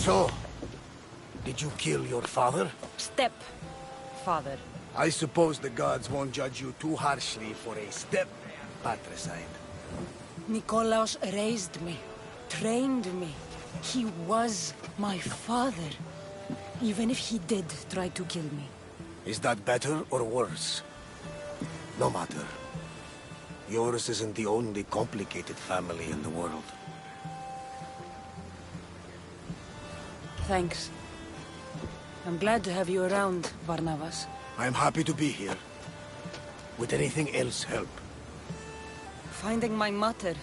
So, did you kill your father? Step-father. I suppose the gods won't judge you too harshly for a step-patricide. Nikolaos raised me, trained me. He was my father. Even if he did try to kill me. Is that better or worse? No matter. Yours isn't the only complicated family in the world. Thanks. I'm glad to have you around, Barnabas. I'm happy to be here. Would anything else help? Finding my mother.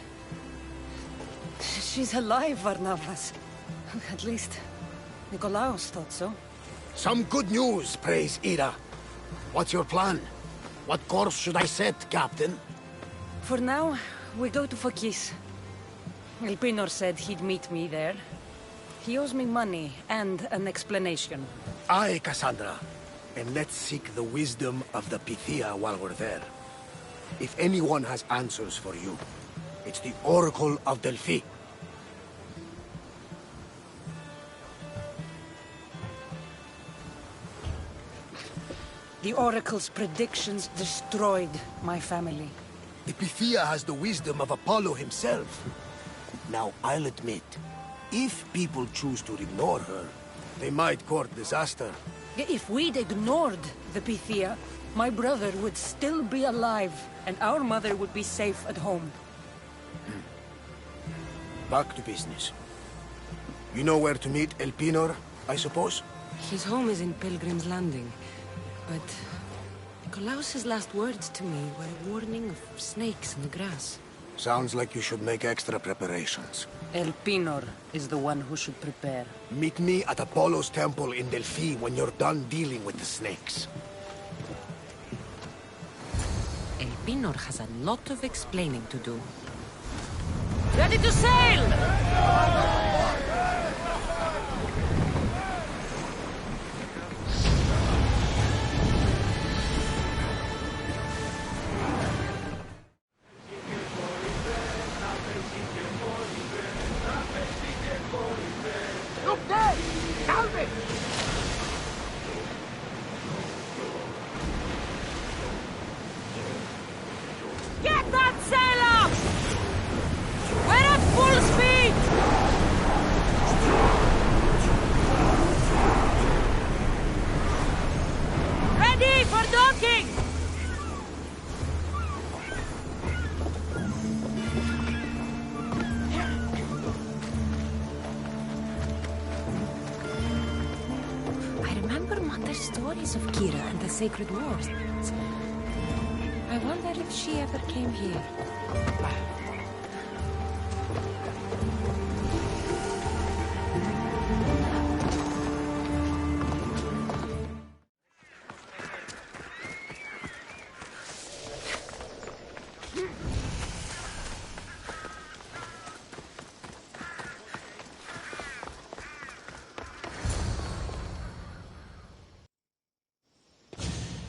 She's alive, Barnabas. At least, Nikolaos thought so. Some good news, praise Ira. What's your plan? What course should I set, Captain? For now, we go to Phokis. Elpenor said he'd meet me there. He owes me money and an explanation. Aye, Kassandra. And let's seek the wisdom of the Pythia while we're there. If anyone has answers for you, it's the Oracle of Delphi. The Oracle's predictions destroyed my family. The Pythia has the wisdom of Apollo himself. Now, I'll admit, if people choose to ignore her, they might court disaster. If we'd ignored the Pythia, my brother would still be alive, and our mother would be safe at home. Back to business. You know where to meet Elpenor, I suppose? His home is in Pilgrim's Landing, but Nikolaos' last words to me were a warning of snakes in the grass. Sounds like you should make extra preparations. Elpenor is the one who should prepare. Meet me at Apollo's temple in Delphi when you're done dealing with the snakes. Elpenor has a lot of explaining to do. Ready to sail! Look there! Salve! Get that sail up! We're at full speed! Ready for docking! I remember Mother's stories of Kira and the Sacred Wars. I wonder if she ever came here.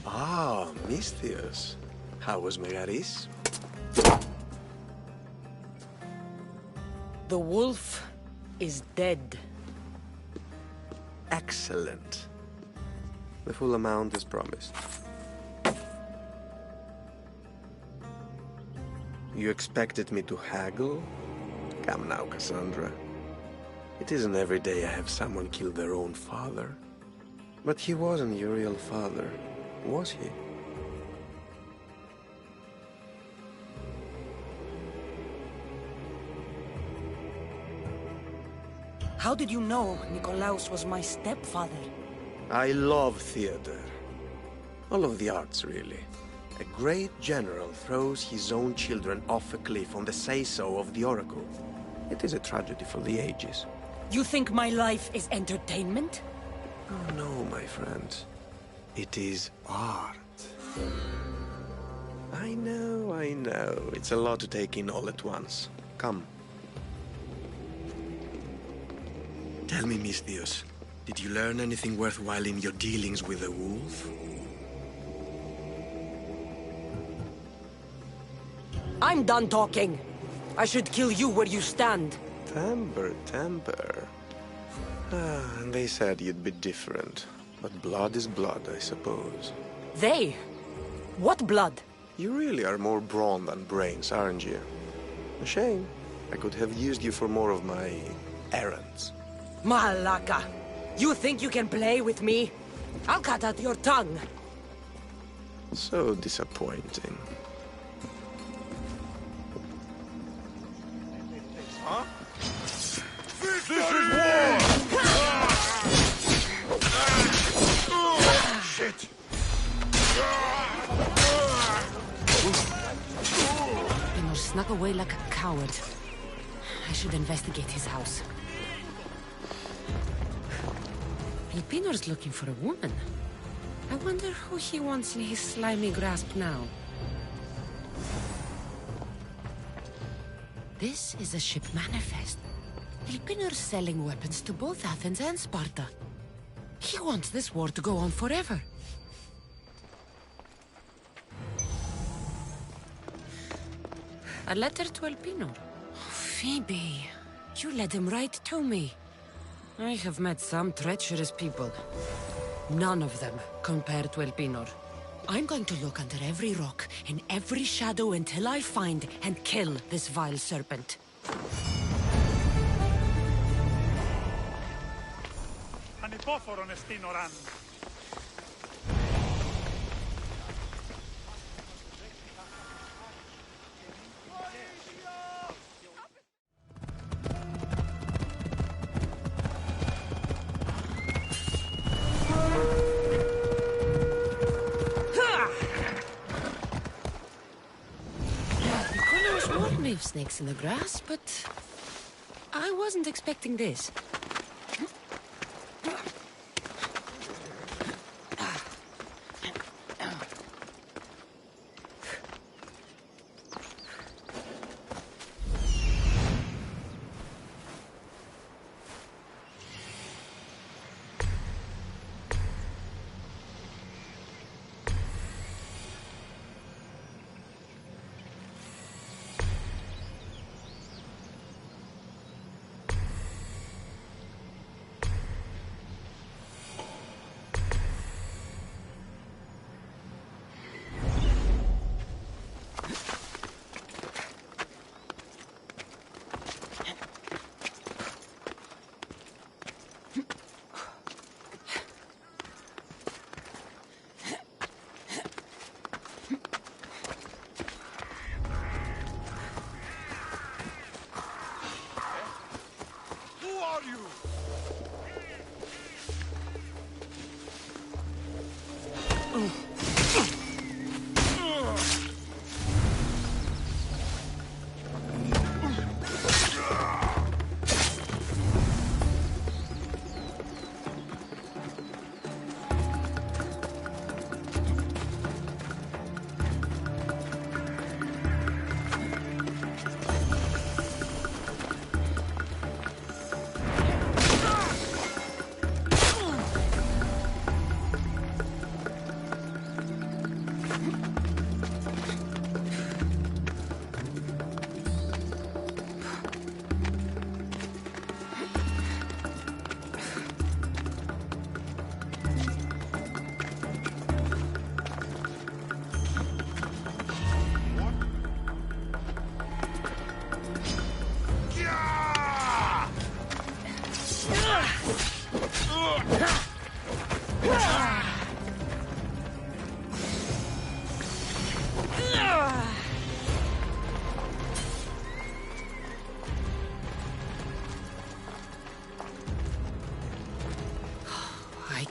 Ah, Misthios. How was Megaris? The wolf is dead. Excellent. The full amount is promised. You expected me to haggle? Come now, Kassandra. It isn't every day I have someone kill their own father. But he wasn't your real father, was he? How did you know Nikolaos was my stepfather? I love theater. All of the arts, really. A great general throws his own children off a cliff on the say-so of the Oracle. It is a tragedy for the ages. You think my life is entertainment? Oh no, my friend. It is art. I know. It's a lot to take in all at once. Come. Tell me, Misthios, did you learn anything worthwhile in your dealings with the wolf? I'm done talking. I should kill you where you stand. Temper. And they said you'd be different. But blood is blood, I suppose. They? What blood? You really are more brawn than brains, aren't you? A shame. I could have used you for more of my errands. Malaka! You think you can play with me? I'll cut out your tongue! So disappointing. Huh? This is war! Shit! Elpenor snuck away like a coward. I should investigate his house. Elpenor's looking for a woman. I wonder who he wants in his slimy grasp now. This is a ship manifest. Elpenor's selling weapons to both Athens and Sparta. He wants this war to go on forever. A letter to Elpenor. Phoebe, you led him right to me. I have met some treacherous people. None of them compared to Elpenor. I'm going to look under every rock, in every shadow until I find and kill this vile serpent. Ανυπόφορον εστίν οράν. Snakes in the grass, but I wasn't expecting this.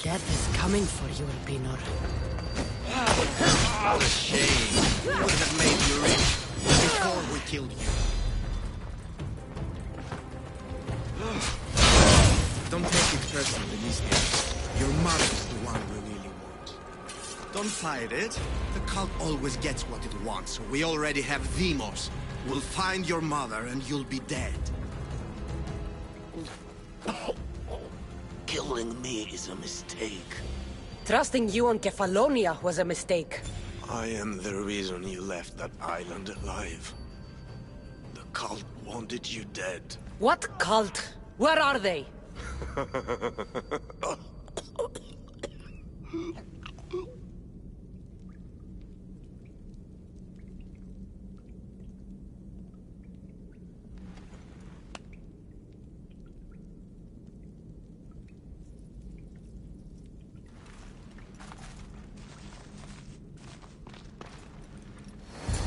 Death is coming for you, Elpenor. What a shame. We would have made you rich before we killed you. Don't take it personally these days. Your mother's the one we really want. Don't fight it. The cult always gets what it wants. We already have Demos. We'll find your mother and you'll be dead. Killing me is a mistake. Trusting you on Kefalonia was a mistake. I am the reason you left that island alive. The cult wanted you dead. What cult? Where are they?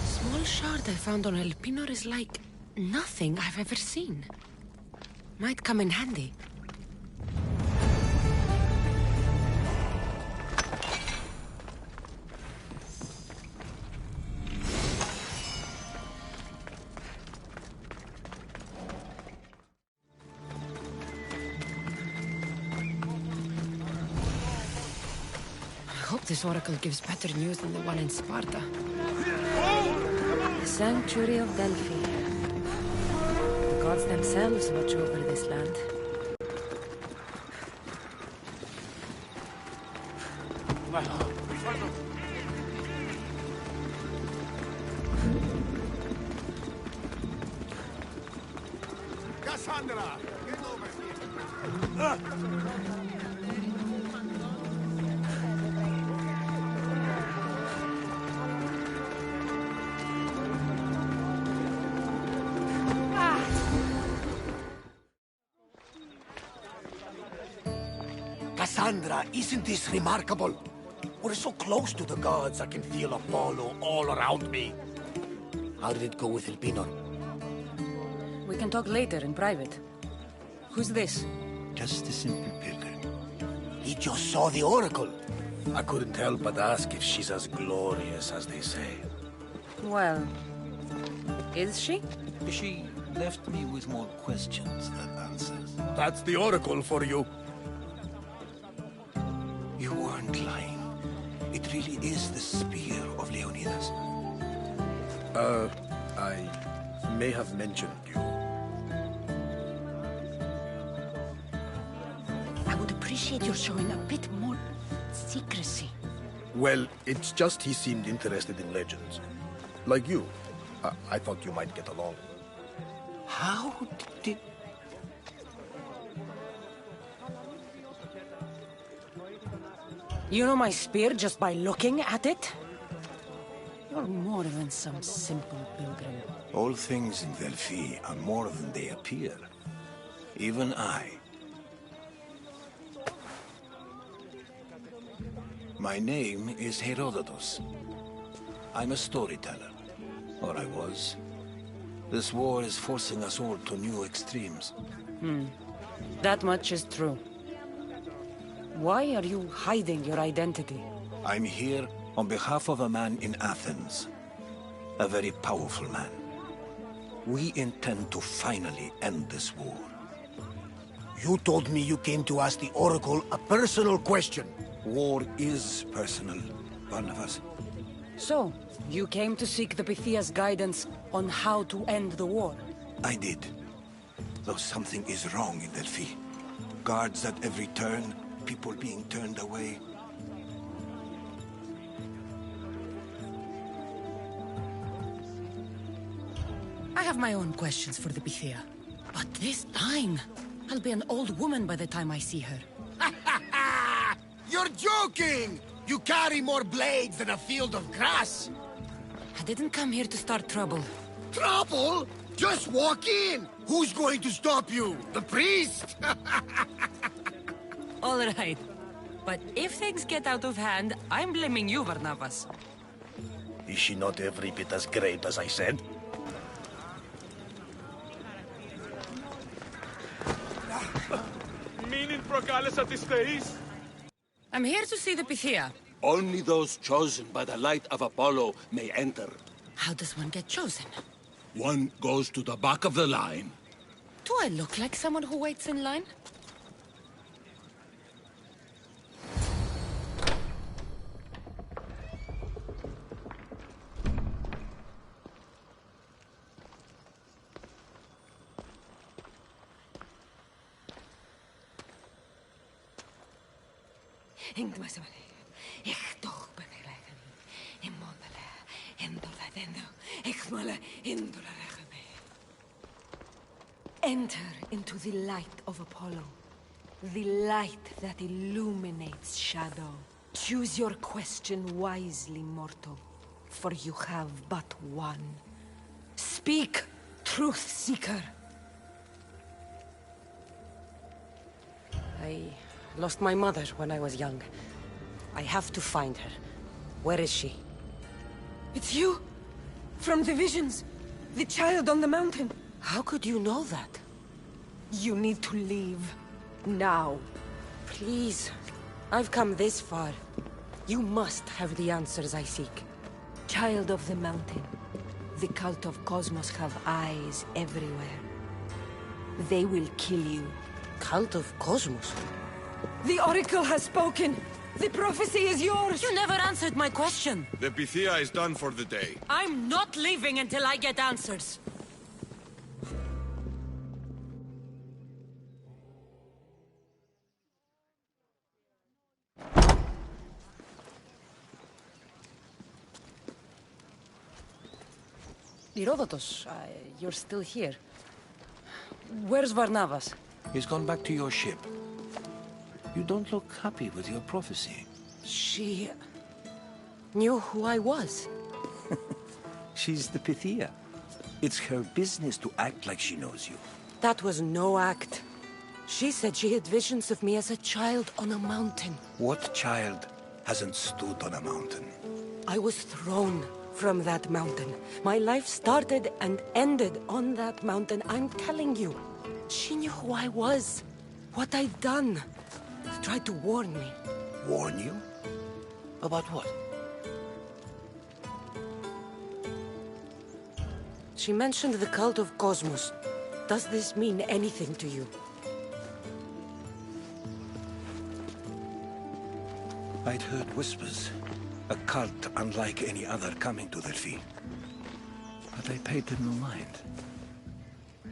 Small shard I found on Elpenor is like nothing I've ever seen. Might come in handy. I hope this oracle gives better news than the one in Sparta. The sanctuary of Delphi. The gods themselves watch over this land. Kassandra, get over here. Kassandra, isn't this remarkable? We're so close to the gods, I can feel Apollo all around me. How did it go with Elpenor? We can talk later in private. Who's this? Just a simple pilgrim. He just saw the oracle. I couldn't help but ask if she's as glorious as they say. Well, is she? She left me with more questions than answers. That's the oracle for you. You weren't lying. It really is the spear of Leonidas. I may have mentioned you. I would appreciate your showing a bit more secrecy. Well, it's just he seemed interested in legends. Like you. I thought you might get along. How did... You know my spear just by looking at it? You're more than some simple pilgrim. All things in Delphi are more than they appear. Even I. My name is Herodotus. I'm a storyteller. Or I was. This war is forcing us all to new extremes. That much is true. Why are you hiding your identity? I'm here on behalf of a man in Athens. A very powerful man. We intend to finally end this war. You told me you came to ask the oracle a personal question. War is personal, Barnabas. So, you came to seek the Pythia's guidance on how to end the war? I did. Though something is wrong in Delphi. Guards at every turn, people being turned away. I have my own questions for the Pythia. But this time, I'll be an old woman by the time I see her. You're joking! You carry more blades than a field of grass! I didn't come here to start trouble. Trouble? Just walk in! Who's going to stop you? The priest? All right. But if things get out of hand, I'm blaming you, Barnabas. Is she not every bit as great as I said? Μην προκάλεσα τις θεείς. I'm here to see the Pythia. Only those chosen by the light of Apollo may enter. How does one get chosen? One goes to the back of the line. Do I look like someone who waits in line? Enter into the light of Apollo. The light that illuminates shadow. Choose your question wisely, mortal, for you have but one. Speak, truth seeker. I lost my mother when I was young. I have to find her. Where is she? It's you! From the visions! The child on the mountain! How could you know that? You need to leave. Now. Please. I've come this far. You must have the answers I seek. Child of the mountain. The cult of Cosmos have eyes everywhere. They will kill you. Cult of Cosmos? The Oracle has spoken! The prophecy is yours! You never answered my question! The Pythia is done for the day. I'm not leaving until I get answers! Herodotus, you're still here. Where's Barnabas? He's gone back to your ship. You don't look happy with your prophecy. She knew who I was. She's the Pythia. It's her business to act like she knows you. That was no act. She said she had visions of me as a child on a mountain. What child hasn't stood on a mountain? I was thrown from that mountain. My life started and ended on that mountain, I'm telling you. She knew who I was, what I'd done. Tried to warn me. Warn you? About what? She mentioned the cult of Cosmos. Does this mean anything to you? I'd heard whispers. A cult unlike any other coming to Delphi. But I paid them no mind.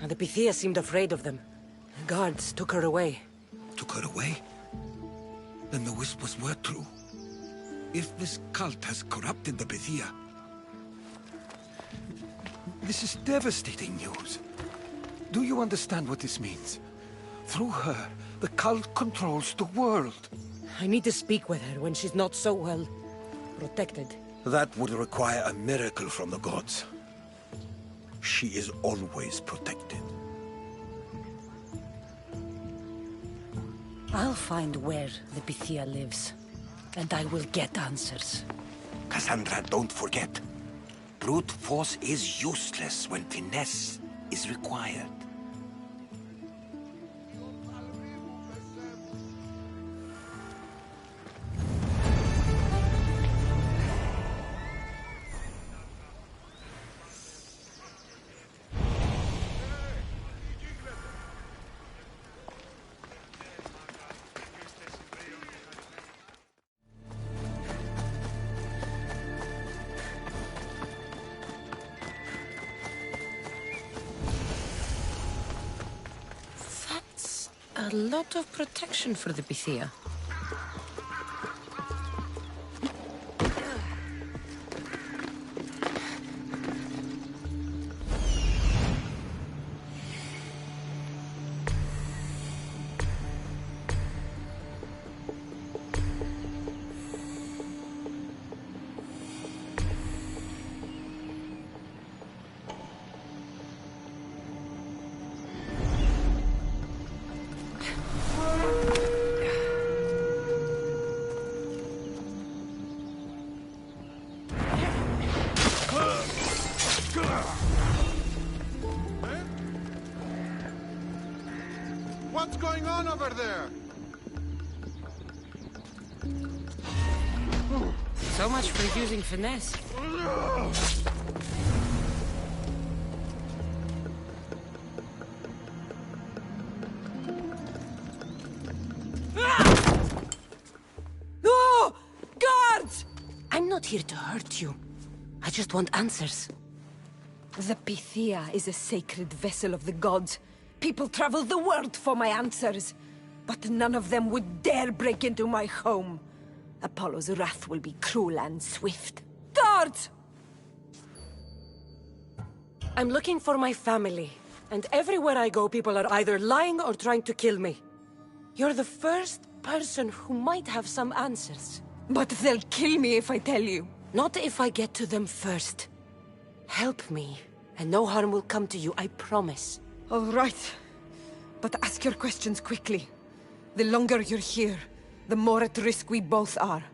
And the Pythia seemed afraid of them. The guards took her away. Took her away? Then the whispers were true. If this cult has corrupted the Pythia... This is devastating news. Do you understand what this means? Through her, the cult controls the world. I need to speak with her when she's not so well protected. That would require a miracle from the gods. She is always protected. I'll find where the Pythia lives, and I will get answers. Kassandra, don't forget. Brute force is useless when finesse is required. A lot of protection for the Pythia. What's going on over there? So much for using finesse. No! Guards! I'm not here to hurt you. I just want answers. The Pythia is a sacred vessel of the gods. People travel the world for my answers. But none of them would dare break into my home. Apollo's wrath will be cruel and swift. Guards! I'm looking for my family. And everywhere I go, people are either lying or trying to kill me. You're the first person who might have some answers. But they'll kill me if I tell you. Not if I get to them first. Help me, and no harm will come to you, I promise. All right. But ask your questions quickly. The longer you're here, the more at risk we both are.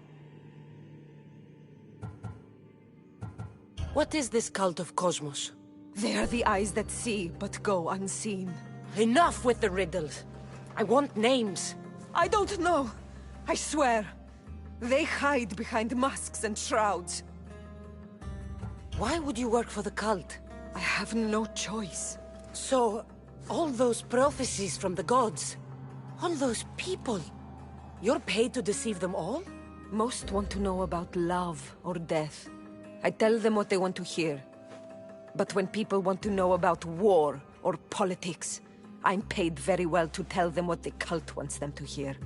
What is this cult of Cosmos? They are the eyes that see, but go unseen. Enough with the riddles. I want names. I don't know. I swear. They hide behind masks and shrouds. Why would you work for the cult? I have no choice. So, all those prophecies from the gods, all those people, you're paid to deceive them all? Most want to know about love or death. I tell them what they want to hear. But when people want to know about war or politics, I'm paid very well to tell them what the cult wants them to hear.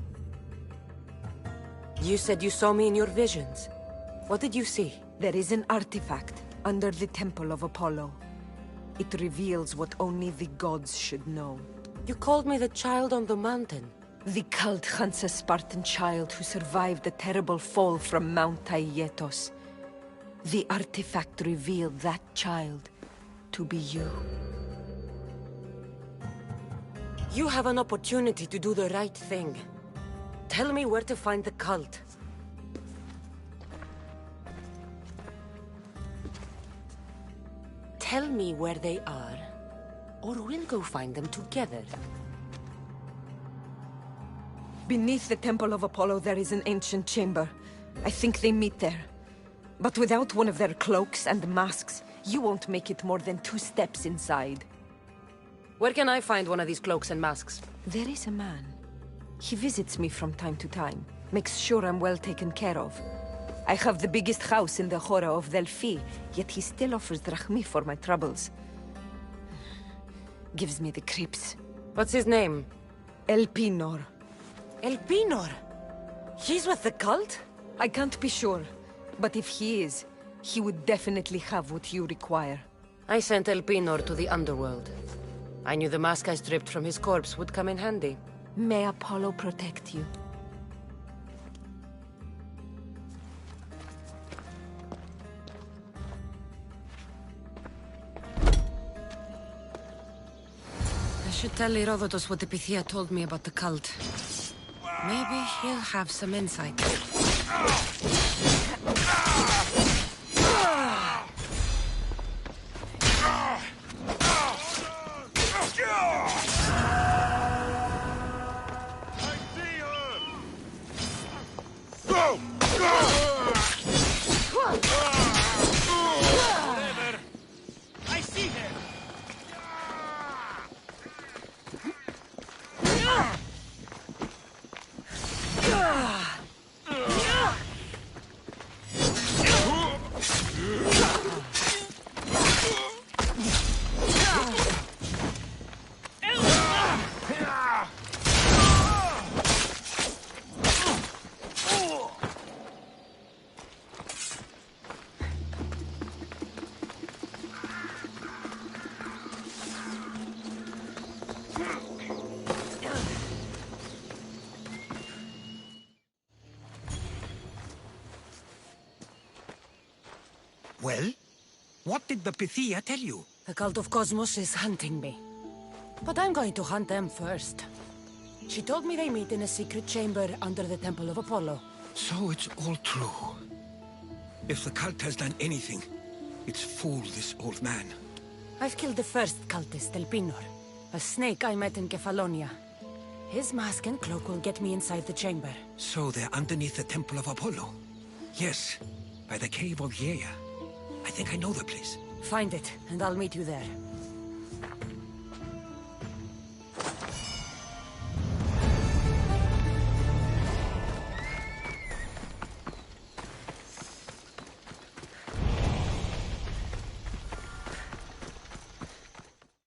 You said you saw me in your visions. What did you see? There is an artifact under the Temple of Apollo. It reveals what only the gods should know. You called me the child on the mountain. The cult hunts a Spartan child who survived the terrible fall from Mount Aietos. The artifact revealed that child to be you. You have an opportunity to do the right thing. Tell me where to find the cult. Tell me where they are, or we'll go find them together. Beneath the Temple of Apollo there is an ancient chamber. I think they meet there. But without one of their cloaks and masks, you won't make it more than 2 steps inside. Where can I find one of these cloaks and masks? There is a man. He visits me from time to time, makes sure I'm well taken care of. I have the biggest house in the Hora of Delphi, yet he still offers drachmi for my troubles. Gives me the creeps. What's his name? Elpenor. Elpenor? He's with the cult? I can't be sure, but if he is, he would definitely have what you require. I sent Elpenor to the underworld. I knew the mask I stripped from his corpse would come in handy. May Apollo protect you. I should tell Herodotus what the Pythia told me about the cult. Maybe he'll have some insight. Well? What did the Pythia tell you? The cult of Cosmos is hunting me. But I'm going to hunt them first. She told me they meet in a secret chamber under the Temple of Apollo. So it's all true. If the cult has done anything, it's fooled this old man. I've killed the first cultist, Elpenor, a snake I met in Kefalonia. His mask and cloak will get me inside the chamber. So they're underneath the Temple of Apollo? Yes, by the cave of Yea. I think I know the place. Find it, and I'll meet you there.